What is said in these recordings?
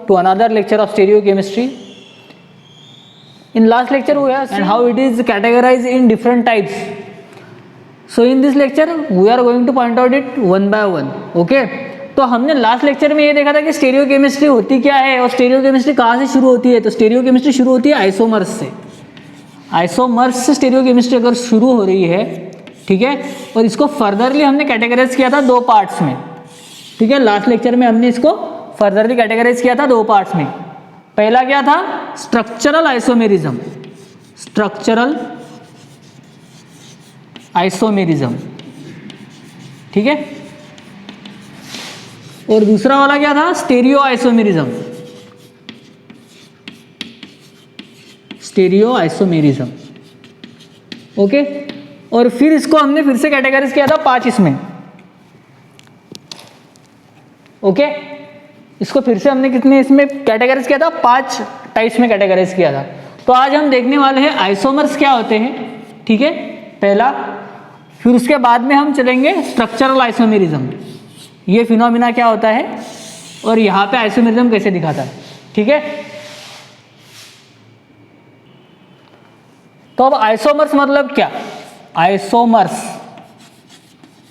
to another lecture of stereochemistry. In last lecture we have seen how it is categorized in different types. So in this lecture we are going to point out it one by one. Okay? तो हमने last lecture में ये देखा था कि stereochemistry होती क्या है और स्टीरियोकेमिस्ट्री कहाँ से शुरू होती है. तो स्टीरियोकेमिस्ट्री शुरू होती है आइसोमर्स से. आइसोमर्स से स्टीरियोकेमिस्ट्री अगर शुरू हो रही है, ठीक है, और इसको फर्दरली हमने कैटेगराइज किया था दो पार्ट्स में. ठीक है, लास्ट लेक्चर में हमने इसको फर्दरली कैटेगराइज किया था दो पार्ट्स में. पहला क्या था? Structural isomerism. स्ट्रक्चरल आइसोमेरिज्म, ठीक है. और दूसरा वाला क्या था? Stereo isomerism. Stereo isomerism. Okay. और फिर इसको हमने फिर से कैटेगराइज किया था 5 इसमें. ओके. इसको फिर से हमने कितने इसमें कैटेगराइज किया था? 5 टाइप्स में कैटेगराइज किया था. तो आज हम देखने वाले हैं आइसोमर्स क्या होते हैं. ठीक है, पहला. फिर उसके बाद में हम चलेंगे स्ट्रक्चरल आइसोमेरिज्म, ये फिनोमिना क्या होता है और यहाँ पे आइसोमेरिज्म कैसे दिखाता है. ठीक है. तो अब आइसोमर्स मतलब क्या? आइसोमर्स,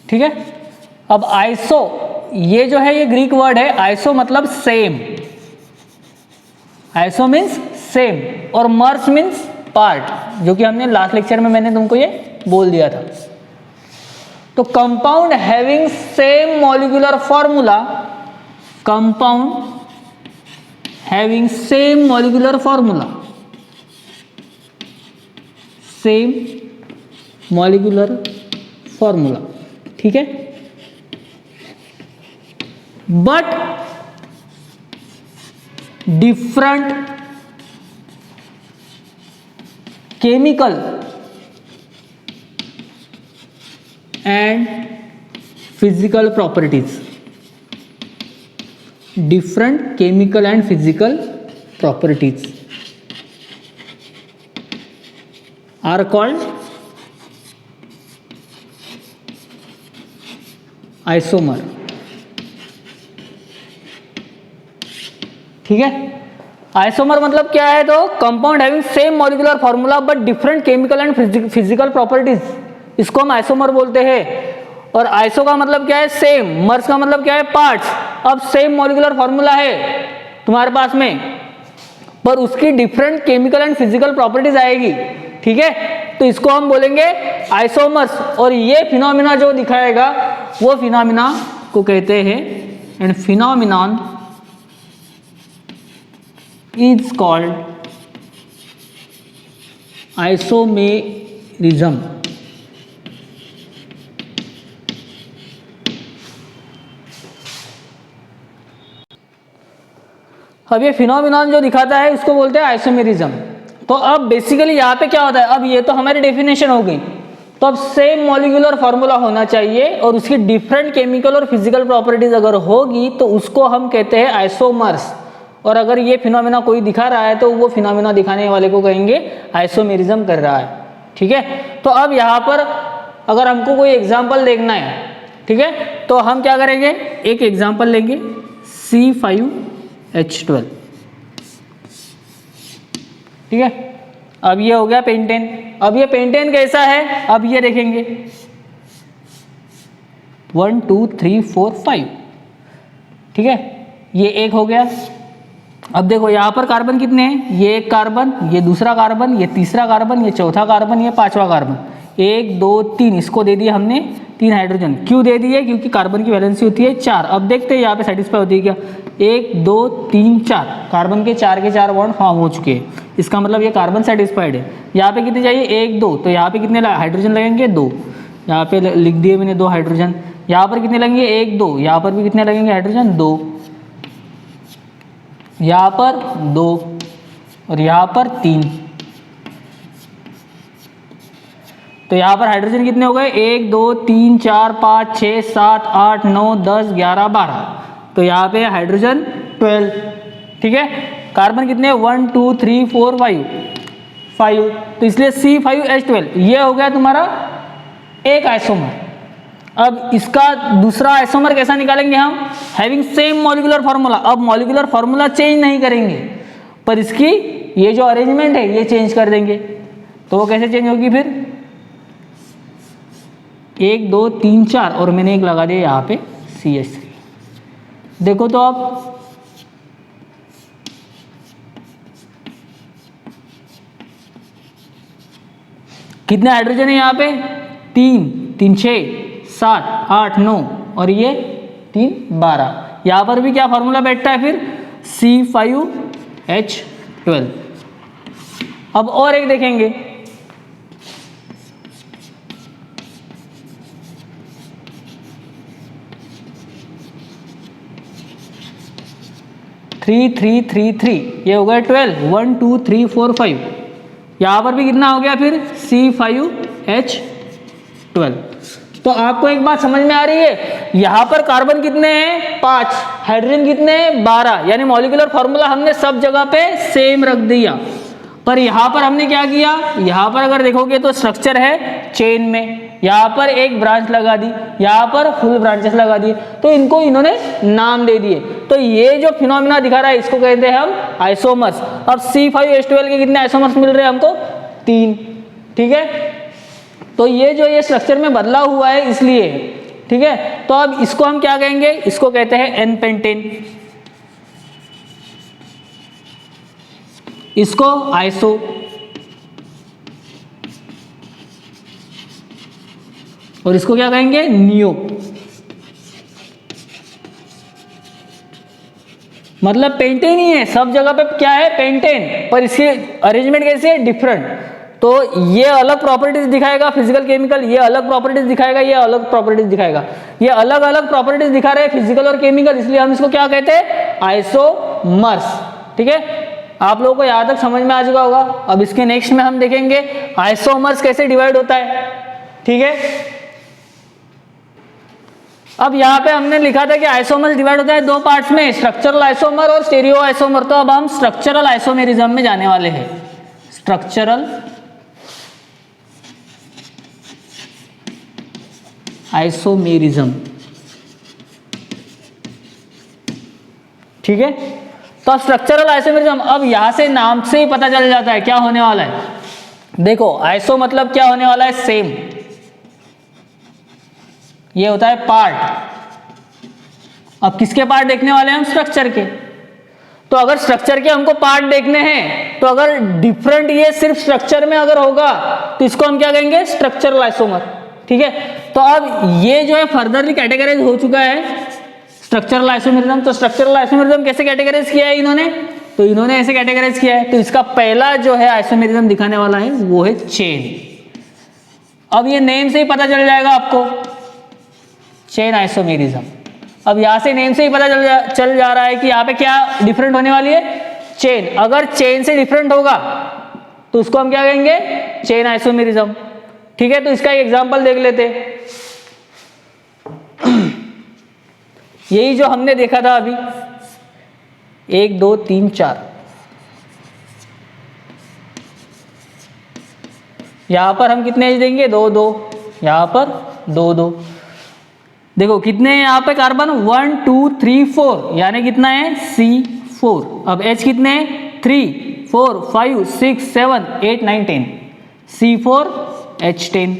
ठीक है. अब आइसो ये जो है ये ग्रीक वर्ड है. आइसो मतलब सेम. आइसो मीन्स सेम और मर्स मीन्स पार्ट, जो कि हमने लास्ट लेक्चर में मैंने तुमको ये बोल दिया था. तो compound having same molecular formula, compound having same molecular formula, same molecular formula, ठीक है. But different chemical and physical properties. Different chemical and physical properties are called isomer. ठीक है. आइसोमर मतलब क्या है? तो compound having same molecular formula but different chemical and physical properties, इसको हम आइसोमर बोलते हैं. और आइसो का मतलब क्या है? सेम. मर्स का मतलब क्या है? पार्ट्स. अब सेम मॉलिक्यूलर फॉर्मूला है तुम्हारे पास में, पर उसकी different chemical and physical properties आएगी. ठीक है, तो इसको हम बोलेंगे आइसोमर्स. और ये फिनोमिना जो दिखाएगा वो फिनोमिना को कहते हैं, and phenomenon is called isomerism. अब ये फिनोमिनॉन जो दिखाता है उसको बोलते हैं आइसोमेरिज्म. तो अब बेसिकली यहाँ पे क्या होता है? अब ये तो हमारी डेफिनेशन हो गई. तो अब सेम मॉलिक्यूलर फॉर्मूला होना चाहिए और उसकी डिफरेंट केमिकल और फिजिकल प्रॉपर्टीज अगर होगी तो उसको हम कहते हैं आइसोमर्स. और अगर ये फिनोमिना कोई दिखा रहा है तो वो फिनोमिना दिखाने वाले को कहेंगे आइसोमेरिज्म कर रहा है. ठीक है. तो अब यहाँ पर अगर हमको कोई एग्जाम्पल देखना है, ठीक है, तो हम क्या करेंगे? एक एग्जाम्पल लेंगे C5H12. ठीक है. अब ये हो गया पेंटेन. अब ये पेंटेन कैसा है? अब ये देखेंगे 1 2 3 4 5. ठीक है, ये एक हो गया. अब देखो यहाँ पर कार्बन कितने हैं? ये एक कार्बन, ये दूसरा कार्बन, ये तीसरा कार्बन, ये चौथा कार्बन, ये पांचवा कार्बन. 1 2 3 इसको दे दिए हमने 3 हाइड्रोजन. क्यों दे दिए? क्योंकि कार्बन की वैलेंसी होती है 4. अब देखते हैं यहाँ पे सेटिस्फाई होती है क्या. 1 2 3 4 कार्बन के 4 बॉन्ड फॉर्म हो चुके हैं. इसका मतलब ये कार्बन सेटिस्फाइड है. यहाँ पे कितने चाहिए? 1 2. तो यहाँ पे कितने हाइड्रोजन लगेंगे? 2. यहाँ पे लिख दिए मैंने 2 हाइड्रोजन. यहाँ पर कितने लगेंगे? 1 2. यहाँ पर भी कितने लगेंगे हाइड्रोजन? 2. यहाँ पर 2 और यहाँ पर 3. तो यहाँ पर हाइड्रोजन कितने हो गए? 1 2 3 4 5 6 7 8 9 10 11 12. तो यहाँ पे हाइड्रोजन 12. ठीक है. कार्बन कितने? 1 2 3 4 5. तो इसलिए C5H12 ये हो गया तुम्हारा एक आइसोमर. अब इसका दूसरा आइसोमर कैसा निकालेंगे हम, हैविंग सेम मॉलिक्यूलर फार्मूला। अब मॉलिक्यूलर फार्मूला चेंज नहीं करेंगे, पर इसकी ये जो अरेंजमेंट है ये चेंज कर देंगे। तो वो कैसे चेंज होगी फिर, 1 2 3 4 और मैंने एक लगा दिया यहाँ पे CH3। देखो तो आप कितने हाइड्रोजन है यहाँ पे, 3 3 6 7 8 9 और ये 3 12। यहाँ पर भी क्या फार्मूला बैठता है फिर, C5H12। अब और एक देखेंगे, थ्री थ्री थ्री थ्री, ये हो गया 12, 1 2 3 4 5। यहाँ पर भी कितना हो गया फिर, C5H12। तो आपको एक बात समझ में आ रही है, यहाँ पर कार्बन कितने हैं 5, हाइड्रोजन कितने हैं 12, यानी मॉलिक्यूलर फार्मूला हमने सब जगह पे सेम रख दिया। पर यहाँ पर हमने क्या किया, यहाँ पर अगर देखोगे तो स्ट्रक्चर है चेन में, यहाँ पर एक ब्रांच लगा दी, यहाँ पर फुल ब्रांचेस लगा दिए, तो इनको इन्होंने नाम दे दिए। तो ये जो फिनोमिना दिखा रहा है इसको कहते हैं हम आइसोमर्स। अब C5H12 के कितने आइसोमर्स मिल रहे हैं हमको, 3, ठीक है। तो ये जो ये स्ट्रक्चर में बदलाव हुआ है इसलिए, ठीक है। तो अब इसको हम क्या कहेंगे, इसको कहते हैं एन पेंटेन, इसको आइसो, और इसको क्या कहेंगे नियो। मतलब पेंटेन ही है, सब जगह पे क्या है पेंटेन, पर इसकी अरेंजमेंट कैसी है डिफरेंट। तो ये अलग प्रॉपर्टीज दिखाएगा फिजिकल केमिकल, ये अलग प्रॉपर्टीज दिखाएगा, ये अलग प्रॉपर्टीज दिखाएगा, ये अलग अलग प्रॉपर्टीज दिखा रहे हैं फिजिकल और केमिकल, इसलिए हम इसको क्या कहते हैं आइसोमर्स, ठीक है। आप लोगों को यहाँ तक समझ में आ चुका होगा। अब इसके नेक्स्ट में हम देखेंगे आइसोमर्स कैसे डिवाइड होता है, ठीक है। अब यहाँ पे हमने लिखा था कि आइसोमर्स डिवाइड होता है 2 पार्ट्स में, स्ट्रक्चरल आइसोमर और स्टेरियो आइसोमर। तो अब हम स्ट्रक्चरल आइसोमेरिज्म में जाने वाले हैं, स्ट्रक्चरल आइसोमेरिज्म, ठीक है। तो स्ट्रक्चरल आइसोमेरिज्म, अब यहां से नाम से ही पता चल जाता है क्या होने वाला है। देखो आइसो मतलब क्या होने वाला है, सेम, ये होता है पार्ट। अब किसके पार्ट देखने वाले हैं हम, स्ट्रक्चर के। तो अगर स्ट्रक्चर के हमको पार्ट देखने हैं, तो अगर डिफरेंट ये सिर्फ स्ट्रक्चर में अगर होगा तो इसको हम क्या कहेंगे स्ट्रक्चरल आइसोमर, ठीक है। तो अब ये जो है फर्दरली कैटेगराइज हो चुका है स्ट्रक्चरल आइसोमेरिज्म। तो स्ट्रक्चरल आइसोमेरिज्म कैसे कैटेगराइज किया है इन्होंने, तो इन्होंने ऐसे कैटेगराइज किया है। तो इसका पहला जो है आइसोमेरिज्म दिखाने वाला है वो है चेन। अब ये नेम से ही पता चल जाएगा आपको, चेन आइसोमेरिज्म। अब यहां से नेम से ही पता चल जा रहा है कि यहाँ पे क्या डिफरेंट होने वाली है, चेन। अगर चेन से डिफरेंट होगा तो उसको हम क्या कहेंगे, चेन आइसोमेरिज्म, ठीक है। तो इसका एक एग्जांपल देख लेते हैं। यही जो हमने देखा था अभी, 1 2 3 4, यहां पर हम कितने एच देंगे, 2 2, यहां पर 2 2। देखो कितने हैं यहाँ पे कार्बन, 1 2 3 4, यानी कितना है C4। अब H कितने हैं, 3 4 5 6 7 8 9 10, C4H10।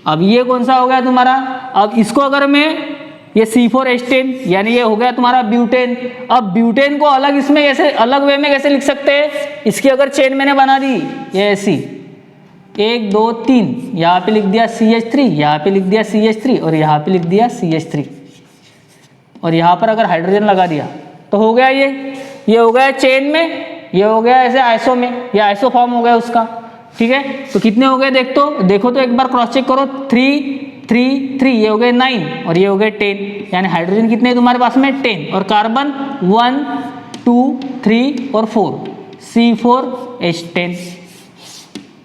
अब ये कौन सा हो गया तुम्हारा, अब इसको अगर मैं ये C4H10 यानी ये हो गया तुम्हारा ब्यूटेन। अब ब्यूटेन को अलग इसमें कैसे, अलग वे में कैसे लिख सकते हैं, इसकी अगर चेन मैंने बना दी ये ऐसी 1 2 3, यहाँ पे लिख दिया CH3, यहाँ पे लिख दिया CH3 और यहाँ पे लिख दिया CH3, और यहाँ पर अगर हाइड्रोजन लगा दिया तो हो गया ये हो गया चेन में, ये हो गया ऐसे आइसो में, ये आइसो फॉर्म हो गया उसका, ठीक है। तो कितने हो गए देखो तो एक बार क्रॉस चेक करो, 3 3 3, ये हो गए 9 और ये हो गए 10, यानी हाइड्रोजन कितने हैं तुम्हारे पास में 10, और कार्बन 1 2 3 और 4, C4H10।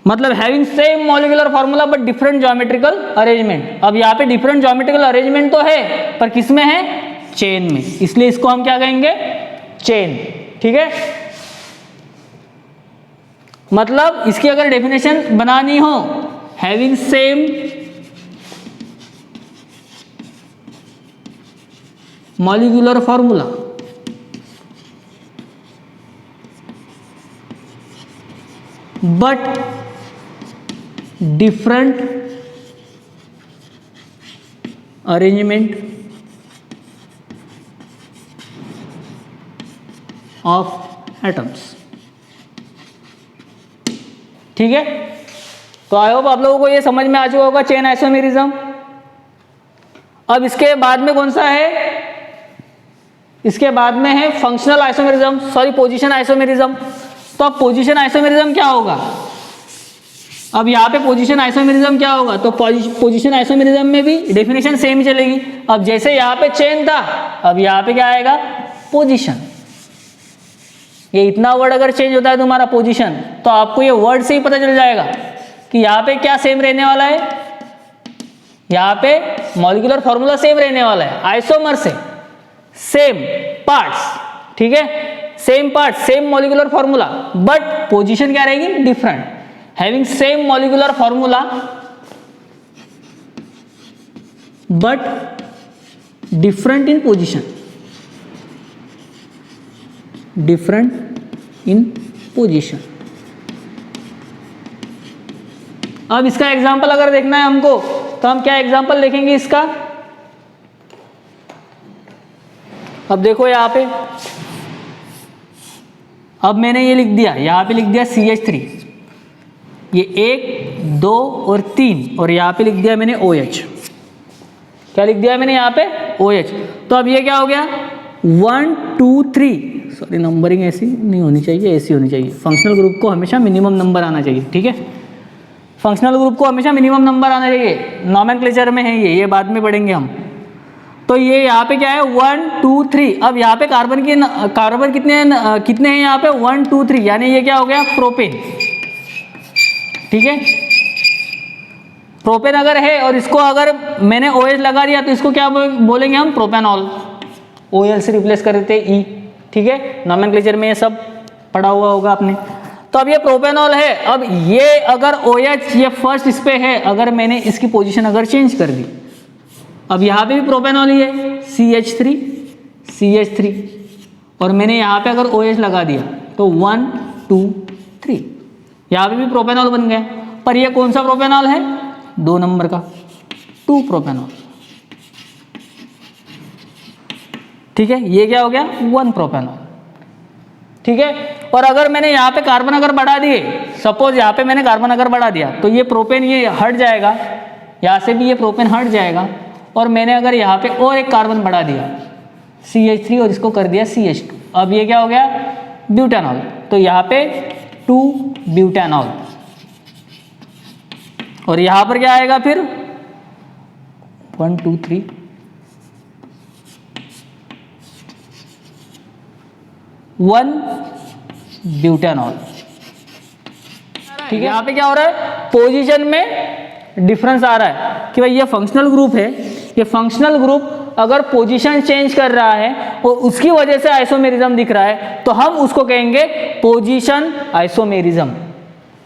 मतलब having same molecular formula but different geometrical arrangement. अब यहाँ पे डिफरेंट ज्योमेट्रिकल अरेंजमेंट तो है, पर किस में है, चेन में, इसलिए इसको हम क्या कहेंगे, चेन, ठीक है। मतलब इसकी अगर डेफिनेशन बनानी हो, having same molecular formula, but different arrangement of atoms. ठीक है, तो आई होप आप लोगों को ये समझ में आ चुका होगा चेन आइसोमेरिज्म। अब इसके बाद में कौन सा है, इसके बाद में है functional isomerism, sorry position isomerism. तो अब पोजीशन आइसोमेरिज्म क्या होगा, अब यहाँ पे पोजीशन आइसोमेरिज्म क्या होगा, तो पोजीशन आइसोमेरिज्म में भी डेफिनेशन सेम ही चलेगी। अब जैसे यहाँ पे चेन था, अब यहाँ पे क्या आएगा, पोजीशन। ये इतना वर्ड अगर चेंज होता है तुम्हारा पोजीशन, तो आपको ये वर्ड से ही पता चल जाएगा कि यहाँ पे क्या सेम रहने वाला है, यहाँ पे मॉलिक्यूलर फॉर्मूला सेम रहने वाला है, आइसोमर से सेम पार्ट्स, ठीक है, same part same molecular formula, but position क्या रहेगी, different, having same molecular formula but different in position, different in position. अब इसका एग्जांपल अगर देखना है हमको, तो हम क्या एग्जांपल लिखेंगे इसका, अब देखो यहाँ पे, अब मैंने ये लिख दिया, यहाँ पे लिख दिया CH3, ये 1 2 और 3, और यहाँ पे लिख दिया मैंने OH। क्या लिख दिया मैंने यहाँ पे, OH। तो अब ये क्या हो गया, 1 2 3, सॉरी नंबरिंग ऐसी नहीं होनी चाहिए, ऐसी होनी चाहिए। फंक्शनल ग्रुप को हमेशा मिनिमम नंबर आना चाहिए, ठीक है, फंक्शनल ग्रुप को हमेशा मिनिमम नंबर आना चाहिए, नॉमेनक्लेचर में है ये बाद में पढ़ेंगे हम। तो ये यहाँ पे क्या है, 1 2 3। अब यहाँ पे कार्बन कितने हैं यहाँ पे, 1 2 3, यानी ये क्या हो गया, प्रोपेन। ठीक है, प्रोपेन अगर है और इसको अगर मैंने OH लगा दिया, तो इसको क्या बोलेंगे हम, प्रोपेनॉल। OL से रिप्लेस कर देते E, ठीक है, नॉमेनक्लेचर में ये सब पढ़ा हुआ होगा आपने। तो अब ये प्रोपेनॉल है, अब ये अगर OH ये फर्स्ट इस पे है, अगर मैंने इसकी पोजीशन अगर चेंज कर दी, अब यहाँ पे भी प्रोपेनॉल ही है, CH3, और मैंने यहाँ पे अगर OH लगा दिया, तो 1 2 3, यहाँ पे भी प्रोपेनॉल बन गया। पर ये कौन सा प्रोपेनॉल है, 2 नंबर का, 2 प्रोपेनॉल। ठीक है, ये क्या हो गया, 1 प्रोपेनॉल। ठीक है, और अगर मैंने यहाँ पे कार्बन अगर बढ़ा दिए, सपोज यहाँ पे मैंने कार्बन अगर बढ़ा दिया, तो ये प्रोपेन ये हट जाएगा, यहाँ से भी ये प्रोपेन हट जाएगा, और मैंने अगर यहाँ पे और एक कार्बन बढ़ा दिया CH3 और इसको कर दिया CH2, अब ये क्या हो गया, ब्यूटेनॉल। तो यहाँ पे 2 ब्यूटेनॉल, और यहाँ पर क्या आएगा फिर 1 2 3, 1 ब्यूटेनॉल। ठीक है, यहाँ पे क्या हो रहा है, पोजीशन में डिफरेंस आ रहा है कि भाई ये फंक्शनल ग्रुप है, ये फंक्शनल ग्रुप अगर पोजीशन चेंज कर रहा है और उसकी वजह से आइसोमेरिज्म दिख रहा है, तो हम उसको कहेंगे पोजीशन आइसोमेरिज्म।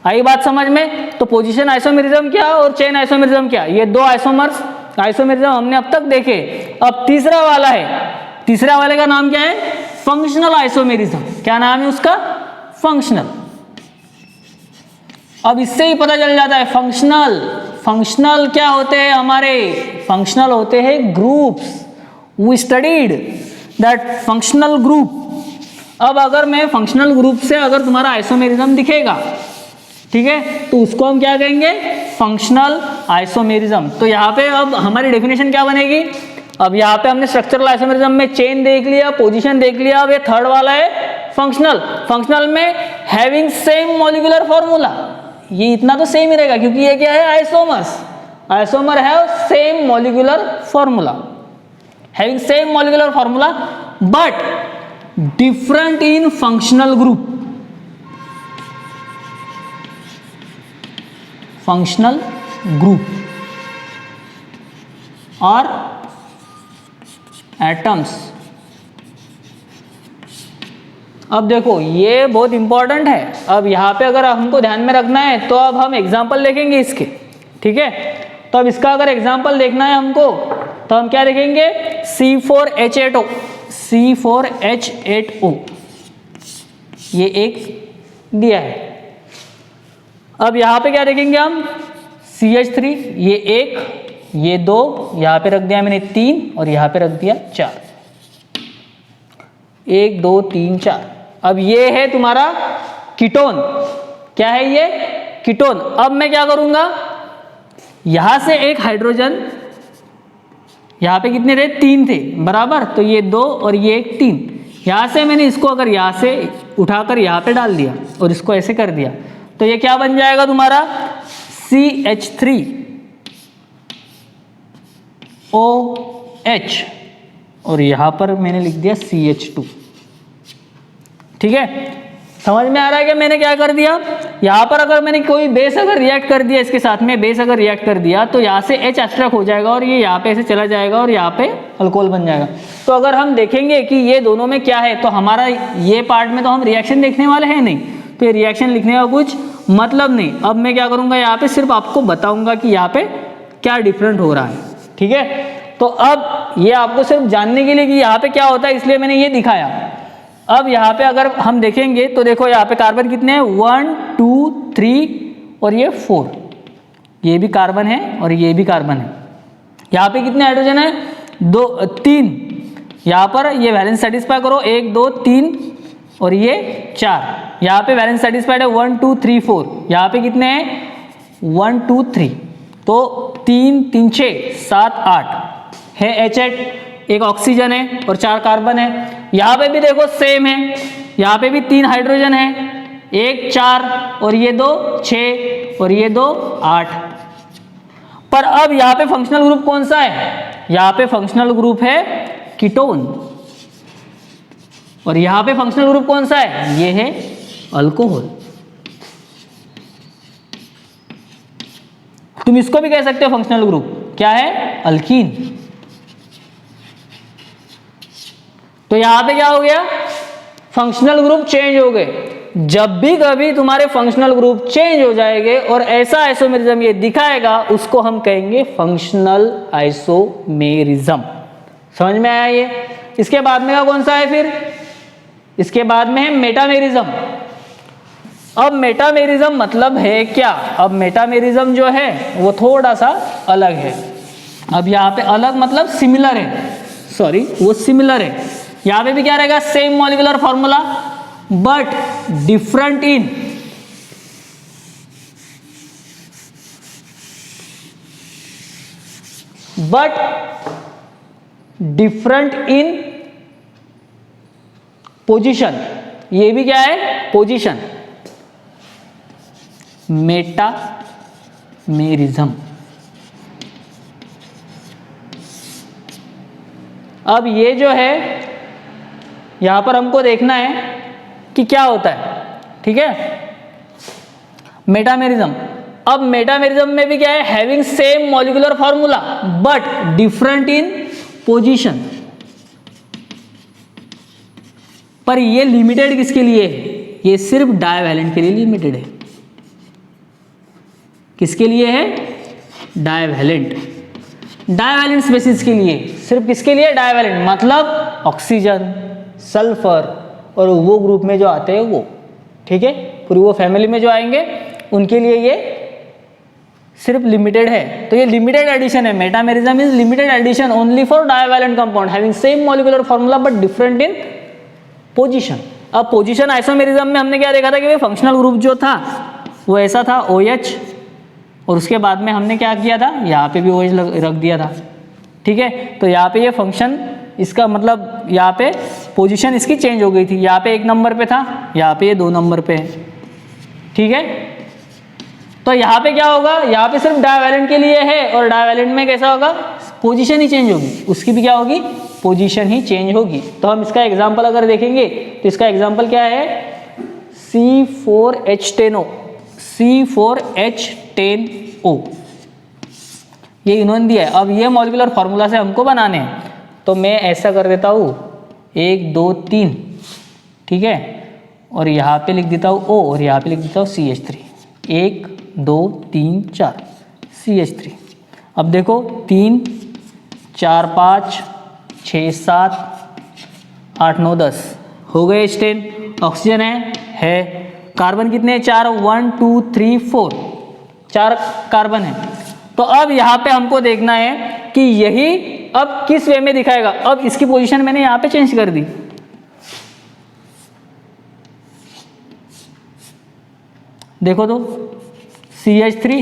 आई बात समझ में? तो पोजीशन आइसोमेरिज्म क्या और चेन आइसोमेरिज्म क्या, ये 2 आइसोमेरिज्म हमने अब तक देखे। अब तीसरा वाला है, तीसरा वाले का नाम क्या है, फंक्शनल आइसोमेरिज्म। क्या नाम है उसका, फंक्शनल। अब इससे ही पता चल जाता है फंक्शनल क्या होते हैं हमारे, फंक्शनल होते हैं groups. We studied that functional group. अब अगर मैं फंक्शनल ग्रुप से अगर तुम्हारा आइसोमेरिज्म दिखेगा, ठीक है, तो उसको हम क्या कहेंगे, फंक्शनल आइसोमेरिज्म। तो यहाँ पे अब हमारी डेफिनेशन क्या बनेगी, अब यहाँ पे हमने स्ट्रक्चरल आइसोमेरिज्म में चेन देख लिया, पोजीशन देख लिया, अब ये थर्ड वाला है फंक्शनल में हैविंग सेम मॉलिक्यूलर फॉर्मूला। ये इतना तो सेम ही रहेगा क्योंकि ये क्या है, आइसोमर है same molecular formula, having same molecular formula but different in functional group. Functional group और एटम्स। अब देखो ये बहुत इंपॉर्टेंट है। अब यहाँ पे अगर हमको ध्यान में रखना है तो अब हम एग्जाम्पल देखेंगे इसके, ठीक है। तो अब इसका अगर एग्जाम्पल देखना है हमको तो हम क्या देखेंगे, C4H8O, C4H8O ये एक दिया है। अब यहाँ पे क्या देखेंगे हम, CH3 ये एक, ये दो, यहाँ पे रख दिया मैंने 3 और यहाँ पे रख दिया 4, 1 2 3 4। अब ये है तुम्हारा कीटोन, क्या है ये, कीटोन। अब मैं क्या करूंगा, यहां से एक हाइड्रोजन, यहां पे कितने थे, 3 थे बराबर, तो ये 2 और ये एक 3, यहां से मैंने इसको अगर यहां से उठाकर यहां पे डाल दिया और इसको ऐसे कर दिया, तो ये क्या बन जाएगा तुम्हारा, CH3OH और यहां पर मैंने लिख दिया CH2। ठीक है, समझ में आ रहा है कि मैंने क्या कर दिया, यहाँ पर अगर मैंने कोई बेस अगर रिएक्ट कर दिया इसके साथ में, बेस अगर रिएक्ट कर दिया तो यहाँ से H एब्स्ट्रैक्ट हो जाएगा और ये यहाँ पे ऐसे चला जाएगा और यहाँ पे अल्कोहल बन जाएगा। तो अगर हम देखेंगे कि ये दोनों में क्या है, तो हमारा ये पार्ट में तो हम रिएक्शन देखने वाले हैं नहीं, तो ये रिएक्शन लिखने का कुछ मतलब नहीं। अब मैं क्या करूँगा, यहाँ पे सिर्फ आपको बताऊँगा कि यहाँ पे क्या डिफरेंट हो रहा है। ठीक है, तो अब ये आपको सिर्फ जानने के लिए कि यहाँ पे क्या होता है, इसलिए मैंने ये दिखाया। अब यहाँ पे अगर हम देखेंगे तो देखो यहाँ पे कार्बन कितने हैं, 1 2 3 और ये 4, ये भी कार्बन है और ये भी कार्बन है। यहाँ पे कितने हाइड्रोजन है, 2 3, यहाँ पर ये वैलेंस सेटिस्फाई करो, 1 2 3 और ये 4, यहाँ पे वैलेंस सेटिस्फाइड है 1 2 3 4, यहाँ पे कितने हैं 1 2 3, तो 3 3 6 7 8 है H8, एक ऑक्सीजन है और 4 कार्बन है। यहाँ पे भी देखो सेम है, यहाँ पे भी 3 हाइड्रोजन है, 1 4 और ये 2 6 और ये 2 8। पर अब यहाँ पे फंक्शनल ग्रुप कौन सा है, यहाँ पे फंक्शनल ग्रुप है कीटोन और यहाँ पे फंक्शनल ग्रुप कौन सा है, ये है अल्कोहल। तुम इसको भी कह सकते हो फंक्शनल ग्रुप, क्या है, अल्कीन। तो यहां पे क्या हो गया, फंक्शनल ग्रुप चेंज हो गए। जब भी कभी तुम्हारे फंक्शनल ग्रुप चेंज हो जाएंगे और ऐसा आइसोमेरिज्म ये दिखाएगा, उसको हम कहेंगे फंक्शनल आइसोमेरिज्म। समझ में आया ये। इसके बाद में का कौन सा है फिर, इसके बाद में है मेटामेरिज्म। अब मेटामेरिज्म मतलब है क्या, अब मेटामेरिज्म जो है वो थोड़ा सा अलग है। अब यहाँ पे अलग मतलब सिमिलर है, सॉरी वो सिमिलर है। यहाँ पे भी क्या रहेगा, same molecular formula but different in position. ये भी क्या है, पोजीशन। मेटामेरिज्म। अब ये जो है यहां पर हमको देखना है कि क्या होता है। ठीक है, मेटामेरिज्म। अब मेटामेरिज्म में भी क्या है, having same molecular formula but different in position. पर ये लिमिटेड किसके लिए है, ये सिर्फ डाइवैलेंट के लिए लिमिटेड है। किसके लिए है, डाइवैलेंट। डाइवैलेंट स्पेसीज के लिए, सिर्फ किसके लिए, डाइवैलेंट मतलब ऑक्सीजन, सल्फर और वो ग्रुप में जो आते हैं वो। ठीक है, पूरी वो फैमिली में जो आएंगे उनके लिए ये सिर्फ लिमिटेड है। तो ये लिमिटेड एडिशन है। Metamerism is limited edition only for divalent compound having same molecular formula but different in position. अब पोजीशन आइसोमेरिज्म में हमने क्या देखा था कि फंक्शनल ग्रुप जो था वो ऐसा था OH, और उसके बाद में हमने क्या किया था, यहाँ पे भी OH रख दिया था। ठीक है, तो यहाँ पे ये फंक्शन इसका मतलब यहाँ पे पोजीशन इसकी चेंज हो गई थी। यहाँ पे 1 नंबर पे था, यहाँ पे ये 2 नंबर पे है। ठीक है, तो यहाँ पे क्या होगा, यहाँ पे सिर्फ डाइवैलेंट के लिए है और डाइवैलेंट में कैसा होगा, पोजीशन ही चेंज होगी, उसकी भी क्या होगी, पोजीशन ही चेंज होगी। तो हम इसका एग्जाम्पल अगर देखेंगे तो इसका एग्जाम्पल क्या है, C4H10O, C4H10O ये इन्होंने दिया है। अब ये मॉलिक्यूलर फॉर्मूला से हमको बनाने हैं, तो मैं ऐसा कर देता हूँ 1 2 3, ठीक है, और यहाँ पे लिख देता हूँ O और यहाँ पे लिख देता हूँ CH3, 1 2 3 4 CH3। अब देखो 3 4 5 6 7 8 9 10 हो गए स्टेन। ऑक्सीजन है। कार्बन कितने हैं? 4 1 2 3 4 4 कार्बन है। तो अब यहाँ पे हमको देखना है कि यही अब किस वे में दिखाएगा। अब इसकी पोजीशन मैंने यहाँ पे चेंज कर दी। देखो तो CH3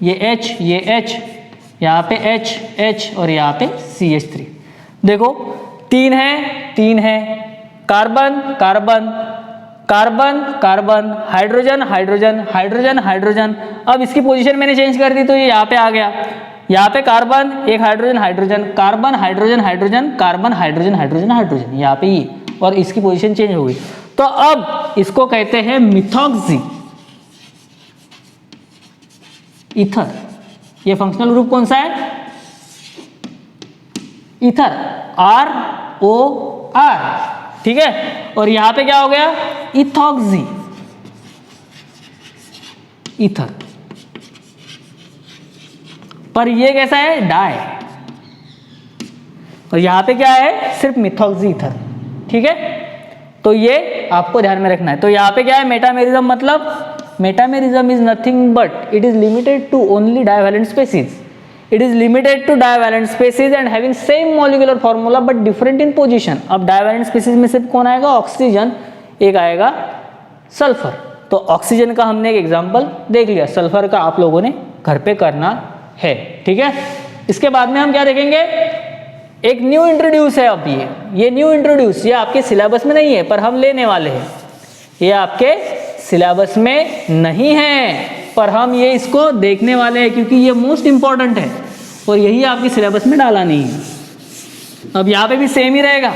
ये H ये H, यहाँ पे H और यहाँ पे CH3। देखो 3 है carbon carbon carbon carbon hydrogen hydrogen hydrogen hydrogen. अब इसकी पोजीशन मैंने चेंज कर दी तो ये यहाँ पे आ गया। यहाँ पे कार्बन एक hydrogen hydrogen carbon hydrogen hydrogen carbon hydrogen hydrogen hydrogen, यहाँ पे ये, और इसकी पोजीशन चेंज हो गई। तो अब इसको कहते हैं मिथॉक्सी ईथर। ये फंक्शनल ग्रुप कौन सा है? ईथर, ROR, ठीक है। और यहां पे क्या हो गया? Ethoxy ether. पर ये कैसा है? डाई। और यहां पे क्या है? सिर्फ मिथॉक्सी ईथर, ठीक है। तो ये आपको ध्यान में रखना है। तो यहां पे क्या है? मेटामेरिज्म मतलब metamerism is nothing but it is limited to only divalent species. It is limited to divalent species and having same molecular formula but different in position. अब divalent species में सिर्फ कौन आएगा? ऑक्सीजन, एक आएगा सल्फर। तो oxygen का हमने एक एग्जांपल देख लिया, सल्फर का आप लोगों ने घर पे करना है, ठीक है। इसके बाद में हम क्या देखेंगे? एक न्यू इंट्रोड्यूस है। अब ये न्यू इंट्रोड्यूस, ये आपके सिलेबस में नहीं है पर हम लेने वाले हैं। ये आपके सिलेबस में नहीं है पर हम ये इसको देखने वाले हैं क्योंकि ये मोस्ट इंपॉर्टेंट है और यही आपके सिलेबस में डाला नहीं है। अब यहाँ पे भी सेम ही रहेगा,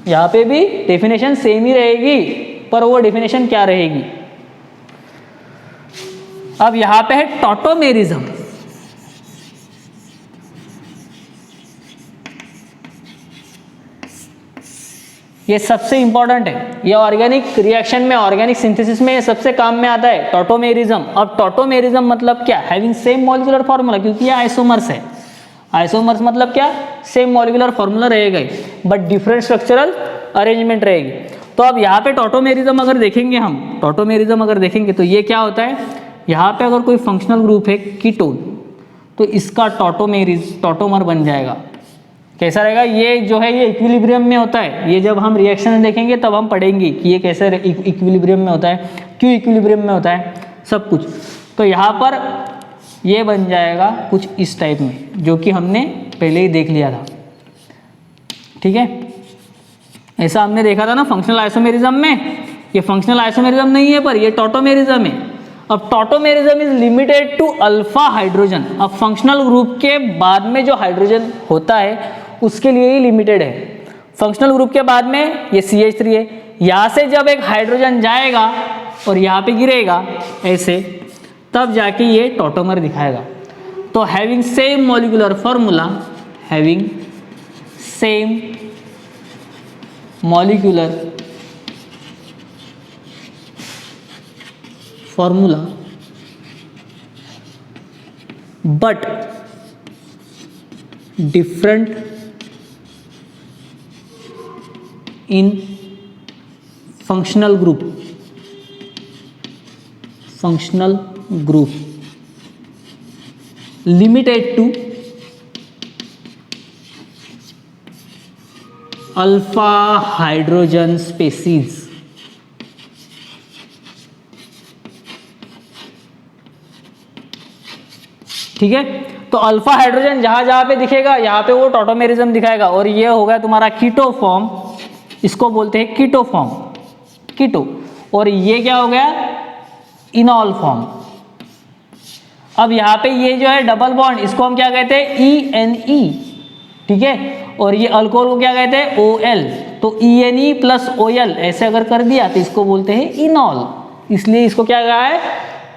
यहाँ पे भी डेफिनेशन सेम ही रहेगी पर वो डेफिनेशन क्या रहेगी? अब यहाँ पे है टॉटोमेरिज्म। ये सबसे इंपॉर्टेंट है, ये ऑर्गेनिक रिएक्शन में, ऑर्गेनिक सिंथेसिस में ये सबसे काम में आता है, टॉटोमेरिज्म। अब टॉटोमेरिज्म मतलब क्या? हैविंग सेम मॉलिक्यूलर फॉर्मूला, क्योंकि ये आइसोमर्स है। आइसोमर्स मतलब क्या? सेम मॉलिक्यूलर फॉर्मूला रहेगा बट डिफरेंट स्ट्रक्चरल अरेंजमेंट रहेगी। तो अब यहाँ पे टॉटोमेरिज्म अगर देखेंगे हम, टॉटोमेरिज्म अगर देखेंगे तो ये क्या होता है? यहाँ पे अगर कोई फंक्शनल ग्रुप है कीटोन तो इसका टॉटोमर बन जाएगा। कैसा रहेगा? ये जो है ये इक्विलिब्रियम में होता है। ये जब हम रिएक्शन देखेंगे तब हम पढ़ेंगे कि ये कैसे इक्विलिब्रियम में होता है, क्यों इक्विलिब्रियम में होता है, सब कुछ। तो यहाँ पर ये बन जाएगा कुछ इस टाइप में, जो कि हमने पहले ही देख लिया था, ठीक है। ऐसा हमने देखा था ना फंक्शनल आइसोमेरिज्म में। ये फंक्शनल आइसोमेरिज्म नहीं है पर ये टॉटोमेरिज्म है। अब tautomerism is limited to alpha hydrogen. अब फंक्शनल ग्रुप के बाद में जो हाइड्रोजन होता है उसके लिए ही लिमिटेड है। फंक्शनल ग्रुप के बाद में ये CH3 है। यहाँ से जब एक हाइड्रोजन जाएगा और यहाँ पे गिरेगा ऐसे, तब जाके ये टॉटोमर दिखाएगा। तो having same molecular formula, having same molecular formula but different in functional group limited to alpha hydrogen species। ठीक है। तो अल्फा हाइड्रोजन जहां जहां पे दिखेगा यहाँ पे वो टॉटोमेरिज्म दिखाएगा। और ये होगा तुम्हारा कीटो फॉर्म, इसको बोलते हैं कीटो फॉर्म, कीटो। और ये क्या हो गया? इनॉल फॉर्म। अब यहाँ पे ये जो है डबल बॉन्ड, इसको हम क्या कहते हैं? ENE, ठीक है। और ये अल्कोहल को क्या कहते हैं? OL। तो ENE प्लस OL ऐसे अगर कर दिया तो इसको बोलते हैं इनॉल। इसलिए इसको क्या कहा है?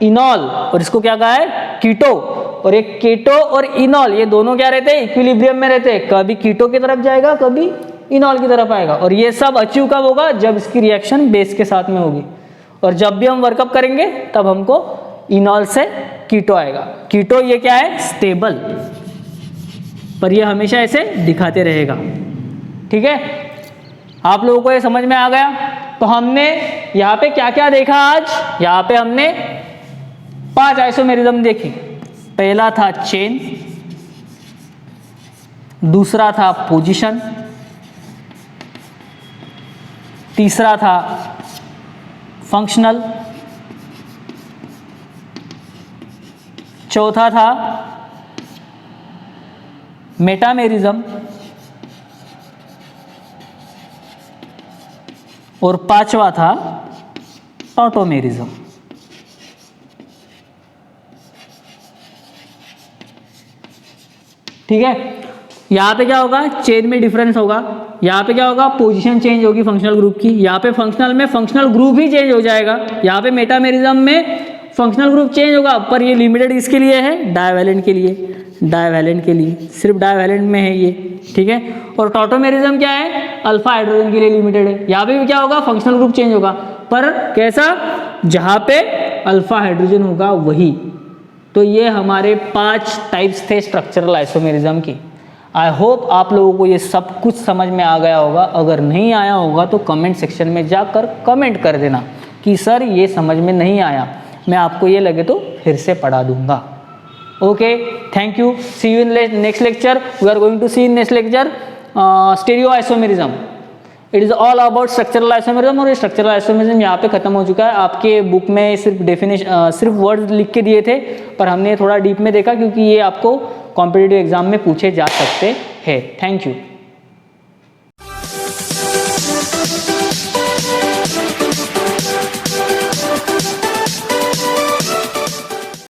इनॉल। और इसको क्या कहा है? कीटो। और ये कीटो और इनॉल ये दोनों क्या रहते हैं? इक्विलिब्रियम में रहते हैं। कभी कीटो की तरफ जाएगा, कभी इनॉल की तरफ आएगा। और ये सब अचीव कब होगा? जब इसकी रिएक्शन बेस के साथ में होगी। और जब भी हम वर्कअप करेंगे तब हमको इनॉल से कीटो आएगा। कीटो ये क्या है? स्टेबल, पर ये हमेशा ऐसे दिखाते रहेगा। ठीक है, आप लोगों को ये समझ में आ गया? तो हमने यहाँ पे क्या क्या देखा आज? यहाँ पे हमने 5 आइसोमेरिज्म देखी। पहला था चेन, दूसरा था पोजीशन, तीसरा था फंक्शनल, चौथा था मेटामेरिज्म और पांचवा था टॉटोमेरिज्म। ठीक है, यहाँ पे क्या होगा? चेन में डिफरेंस होगा। यहाँ पे क्या होगा? पोजीशन चेंज होगी फंक्शनल ग्रुप की। यहाँ पे फंक्शनल में फंक्शनल ग्रुप ही चेंज हो जाएगा। यहाँ पे मेटामेरिज्म में फंक्शनल ग्रुप चेंज होगा, पर ये लिमिटेड इसके लिए है, डाइवैलेंट के लिए। डाइवैलेंट के लिए, सिर्फ डाइवैलेंट में है ये। ठीक है, और टॉटोमेरिज्म क्या है? अल्फा हाइड्रोजन के लिए लिमिटेड है। यहाँ पे भी क्या होगा? फंक्शनल ग्रुप चेंज होगा, पर कैसा? जहाँ पे अल्फा हाइड्रोजन होगा वही। तो ये हमारे 5 टाइप्स थे स्ट्रक्चरल आइसोमेरिज्म की। आई होप आप लोगों को ये सब कुछ समझ में आ गया होगा। अगर नहीं आया होगा तो कमेंट सेक्शन में जाकर कमेंट कर देना कि सर ये समझ में नहीं आया। मैं आपको ये लगे तो फिर से पढ़ा दूंगा। Okay, thank you, see you in next lecture. We are going to see in next lecture stereoisomerism. It is all about structural isomerism. और ये स्ट्रक्चरल आइसोमेरिज्म यहाँ पे खत्म हो चुका है। आपके बुक में सिर्फ डेफिनेशन, सिर्फ वर्ड लिख के दिए थे, पर हमने थोड़ा डीप में देखा क्योंकि ये आपको कॉम्पिटिटिव एग्जाम में पूछे जा सकते हैं। Thank you.